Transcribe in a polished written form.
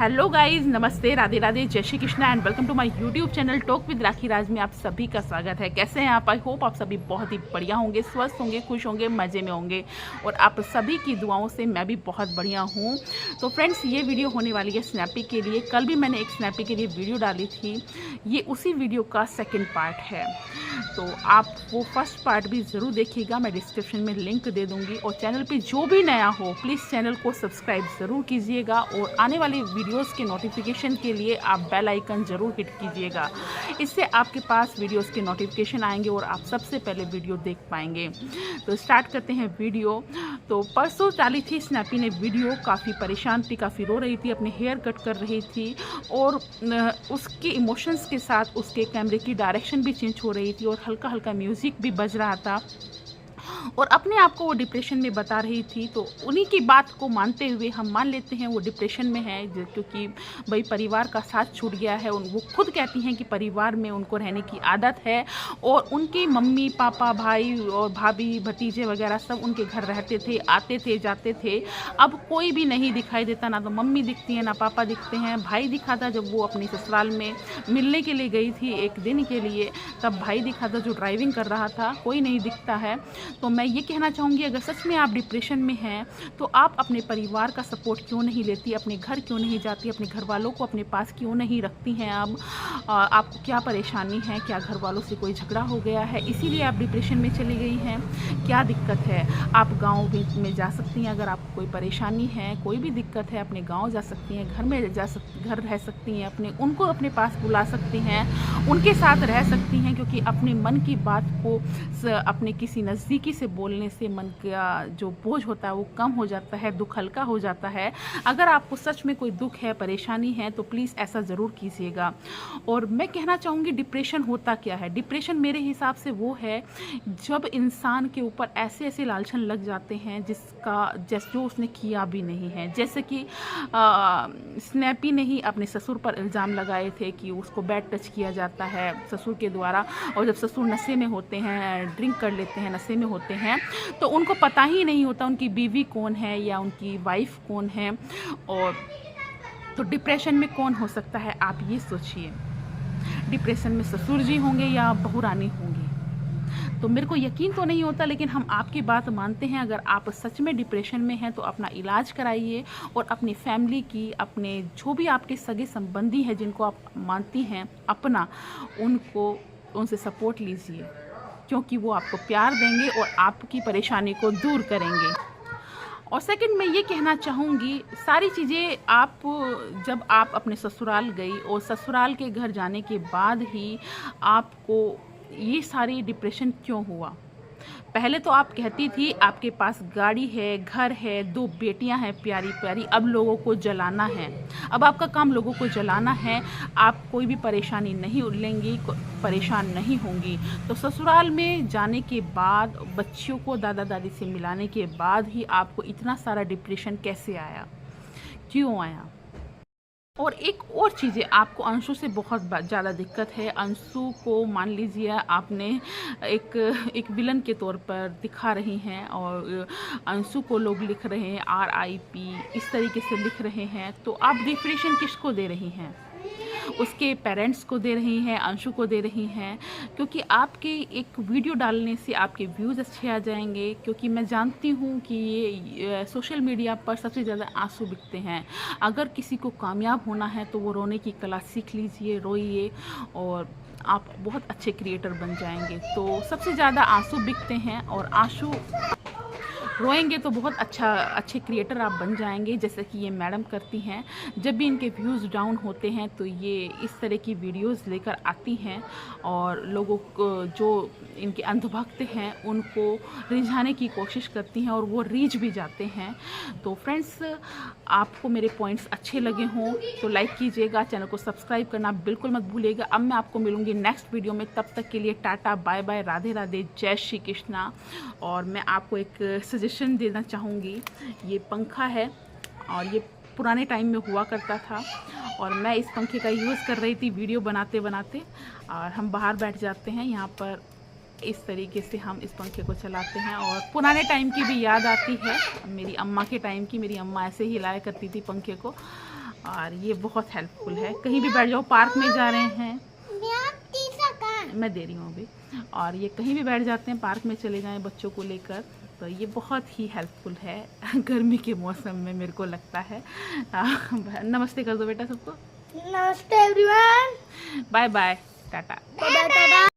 Hello guys, नमस्ते, राधे राधे, जय Shri Krishna and welcome to my YouTube channel talk with Rakhi Raj में आप सभी का स्वागत है। कैसे हैं आप? आई होप आप सभी बहुत ही बढ़िया होंगे, स्वस्थ होंगे, खुश होंगे, मज़े में होंगे और आप सभी की दुआओं से मैं भी बहुत बढ़िया हूँ। तो फ्रेंड्स, ये वीडियो होने वाली है स्नैपी के लिए। कल भी मैंने एक स्नैपी के लिए वीडियो डाली थी, ये उसी वीडियो का सेकेंड पार्ट है। तो आप वो फर्स्ट पार्ट भी ज़रूर देखिएगा, मैं डिस्क्रिप्शन में लिंक दे दूँगी। और चैनल पर जो भी नया हो प्लीज़ चैनल को सब्सक्राइब ज़रूर कीजिएगा और आने वाली वीडियोस के नोटिफिकेशन के लिए आप बेल आइकन ज़रूर हिट कीजिएगा। इससे आपके पास वीडियोस के नोटिफिकेशन आएंगे और आप सबसे पहले वीडियो देख पाएंगे। तो स्टार्ट करते हैं वीडियो। तो परसों डाली थी स्नैपी ने वीडियो, काफ़ी परेशान थी, काफ़ी रो रही थी, अपने हेयर कट कर रही थी और उसके इमोशंस के साथ उसके कैमरे की डायरेक्शन भी चेंज हो रही थी और हल्का हल्का म्यूज़िक भी बज रहा था और अपने आप को वो डिप्रेशन में बता रही थी। तो उन्हीं की बात को मानते हुए हम मान लेते हैं वो डिप्रेशन में है, क्योंकि भाई परिवार का साथ छूट गया है। वो खुद कहती हैं कि परिवार में उनको रहने की आदत है और उनकी मम्मी पापा भाई और भाभी भतीजे वगैरह सब उनके घर रहते थे, आते थे, जाते थे। अब कोई भी नहीं दिखाई देता, ना तो मम्मी दिखती है ना पापा दिखते हैं। भाई दिखा था जब वो अपनी ससुराल में मिलने के लिए गई थी एक दिन के लिए, तब भाई दिखा था जो ड्राइविंग कर रहा था, कोई नहीं दिखता है। तो मैं ये कहना चाहूँगी, अगर सच में आप डिप्रेशन में हैं तो आप अपने परिवार का सपोर्ट क्यों नहीं लेती, अपने घर क्यों नहीं जाती, अपने घर वालों को अपने पास क्यों नहीं रखती हैं? अब आपको क्या परेशानी है? क्या घर वालों से कोई झगड़ा हो गया है इसीलिए आप डिप्रेशन में चली गई हैं? क्या दिक्कत है? आप गाँव में जा सकती हैं। अगर आपको कोई परेशानी है, कोई भी दिक्कत है, अपने गाँव जा सकती हैं, घर में घर रह सकती हैं, उनको अपने पास बुला सकती हैं, उनके साथ रह सकती हैं, क्योंकि अपने मन की बात को अपने किसी नज़दीकी से बोलने से मन का जो बोझ होता है वो कम हो जाता है, दुख हल्का हो जाता है। अगर आपको सच में कोई दुख है, परेशानी है तो प्लीज़ ऐसा ज़रूर कीजिएगा। और मैं कहना चाहूँगी, डिप्रेशन होता क्या है? डिप्रेशन मेरे हिसाब से वो है जब इंसान के ऊपर ऐसे ऐसे लालचन लग जाते हैं जो उसने किया भी नहीं है। जैसे कि स्नैपी ने ही अपने ससुर पर इल्ज़ाम लगाए थे कि उसको बैड टच किया जाता है ससुर के द्वारा, और जब ससुर नशे में होते हैं, ड्रिंक कर लेते हैं, नशे में होते हैं, तो उनको पता ही नहीं होता उनकी बीवी कौन है या उनकी वाइफ कौन है। और तो डिप्रेशन में कौन हो सकता है, आप ये सोचिए। डिप्रेशन में ससुर जी होंगे या बहू रानी होंगी? तो मेरे को यकीन तो नहीं होता, लेकिन हम आपकी बात मानते हैं। अगर आप सच में डिप्रेशन में हैं तो अपना इलाज कराइए और अपनी फैमिली की, अपने जो भी आपके सगे संबंधी हैं जिनको आप मानती हैं अपना, उनसे सपोर्ट लीजिए, क्योंकि वो आपको प्यार देंगे और आपकी परेशानी को दूर करेंगे। और सेकंड, मैं ये कहना चाहूँगी, सारी चीज़ें जब आप अपने ससुराल गई और ससुराल के घर जाने के बाद ही आपको ये सारी डिप्रेशन क्यों हुआ? पहले तो आप कहती थी आपके पास गाड़ी है, घर है, 2 बेटियां हैं प्यारी प्यारी, अब लोगों को जलाना है। अब आपका काम लोगों को जलाना है। आप कोई भी परेशानी नहीं लेंगी, परेशान नहीं होंगी। तो ससुराल में जाने के बाद, बच्चियों को दादा दादी से मिलाने के बाद ही आपको इतना सारा डिप्रेशन कैसे आया? क्यों आया? और एक और चीज़ें, आपको अंशु से बहुत ज़्यादा दिक्कत है। अंशु को मान लीजिए आपने एक विलन के तौर पर दिखा रही हैं और अंशु को लोग लिख रहे हैं RIP, इस तरीके से लिख रहे हैं। तो आप डिप्रेशन किसको दे रही हैं? उसके पेरेंट्स को दे रही हैं, अंशु को दे रही हैं, क्योंकि आपके एक वीडियो डालने से आपके व्यूज़ अच्छे आ जाएंगे। क्योंकि मैं जानती हूँ कि ये सोशल मीडिया पर सबसे ज़्यादा आंसू बिकते हैं। अगर किसी को कामयाब होना है तो वो रोने की कला सीख लीजिए, रोइए और आप बहुत अच्छे क्रिएटर बन जाएंगे। तो सबसे ज़्यादा आंसू बिकते हैं और आंसू रोएंगे तो बहुत अच्छे क्रिएटर आप बन जाएंगे, जैसे कि ये मैडम करती हैं। जब भी इनके व्यूज़ डाउन होते हैं तो ये इस तरह की वीडियोस लेकर आती हैं और लोगों को, जो इनके अंधभक्त हैं, उनको रिझाने की कोशिश करती हैं और वो रीझ भी जाते हैं। तो फ्रेंड्स, आपको मेरे पॉइंट्स अच्छे लगे हों तो लाइक कीजिएगा, चैनल को सब्सक्राइब करना बिल्कुल मत भूलिएगा। अब मैं आपको मिलूँगी नेक्स्ट वीडियो में, तब तक के लिए tata bye bye, Radhe Radhe, जय श्री कृष्णा। और मैं आपको एक सजेशन देना चाहूँगी। ये पंखा है और ये पुराने टाइम में हुआ करता था और मैं इस पंखे का यूज़ कर रही थी वीडियो बनाते बनाते। और हम बाहर बैठ जाते हैं, यहाँ पर इस तरीके से हम इस पंखे को चलाते हैं और पुराने टाइम की भी याद आती है, मेरी अम्मा के टाइम की। मेरी अम्मा ऐसे ही हिलाया करती थी पंखे को। और ये बहुत हेल्पफुल है। कहीं भी बैठ जाओ, पार्क में जा रहे हैं, मैं दे रही हूँ अभी, और ये कहीं भी बैठ जाते हैं, पार्क में चले जाएं बच्चों को लेकर, तो ये बहुत ही हेल्पफुल है गर्मी के मौसम में, मेरे को लगता है। नमस्ते कर दो बेटा सबको। नमस्ते everyone, bye bye, tata. Tata.